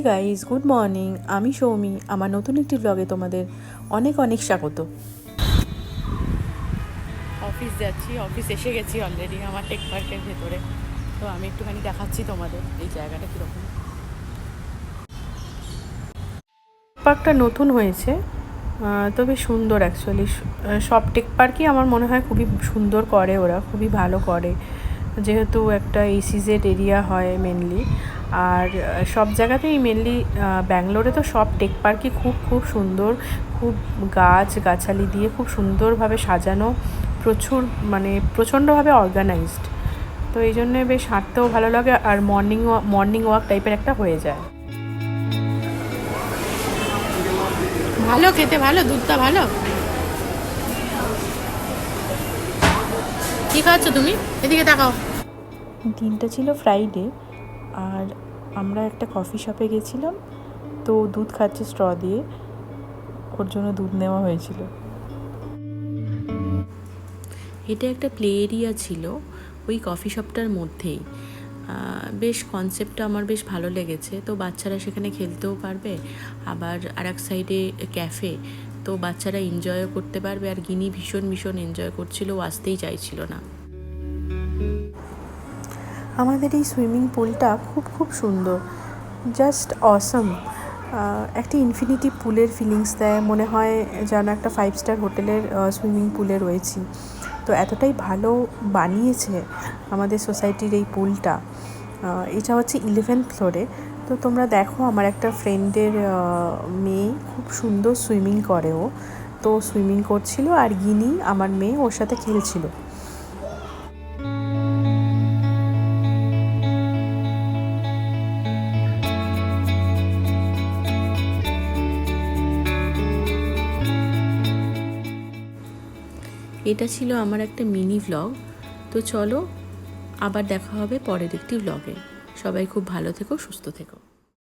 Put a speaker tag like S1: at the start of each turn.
S1: Guys, good morning. আমি সৌমি। আমার নতুন একটি ব্লগে তোমাদের অনেক অনেক স্বাগত। অফিস যাচ্ছি, অফিস এসে গেছি অলরেডি আমার টেক পার্কের ভেতরে। তো আমি একটুখানি দেখাচ্ছি তোমাদের এই জায়গাটা কীরকম। পার্কটা নতুন হয়েছে, তবে সুন্দর অ্যাকচুয়ালি। সব টেক পার্কই আমার মনে হয় খুবই সুন্দর করে, ওরা খুবই ভালো করে, যেহেতু একটা এসিজেড এরিয়া হয় মেনলি। আর সব জায়গাতেই মেনলি ব্যাঙ্গালোরে তো সব টেক পার্কই খুব খুব সুন্দর, খুব গাছালি দিয়ে খুব সুন্দরভাবে সাজানো, প্রচণ্ডভাবে অর্গানাইজড। তো এই জন্যে বেশ হাঁটতেও ভালো লাগে, আর মর্নিং ওয়াক টাইপের একটা হয়ে যায়। ভালো খেতে, ভালো দুধটা ভালো। কী খাচ্ছ তুমি? এদিকে তাকাও। দিনটা ছিল ফ্রাইডে, আর আমরা একটা কফি শপে গেছিলাম। তো দুধ খাচ্ছে স্ট্র দিয়ে, ওর জন্য দুধ নেওয়া হয়েছিল। এটা একটা প্লে এরিয়া ছিল ওই কফি শপটার মধ্যেই। বেশ কনসেপ্টটা আমার বেশ ভালো লেগেছে। তো বাচ্চারা সেখানে খেলতেও পারবে, আবার আর এক সাইডে ক্যাফে, তো বাচ্চারা এনজয়ও করতে পারবে। আর গিনি ভীষণ এনজয় করছিল, ও আসতেই চাইছিল না। আমাদের এই সুইমিং পুলটা খুব সুন্দর, জাস্ট অসম। একটা ইনফিনিটি পুলের ফিলিংস দেয়, মনে হয় যেন একটা 5 স্টার হোটেলের সুইমিং পুলে রয়েছি। তো এতটাই ভালো বানিয়েছে আমাদের সোসাইটির এই পুলটা। এটা হচ্ছে 11th ফ্লোরে। তো তোমরা দেখো, আমার একটা ফ্রেন্ডের মেয়ে খুব সুন্দর সুইমিং করে, ও তো সুইমিং করছিল, আর গিনি আমার মেয়ে ওর সাথে খেলছিল। এটা ছিল আমার একটা মিনি ভ্লগ। তো চলো, আবার দেখা হবে পরের একটি ভ্লগে। সবাই খুব ভালো থেকো, সুস্থ থেকো।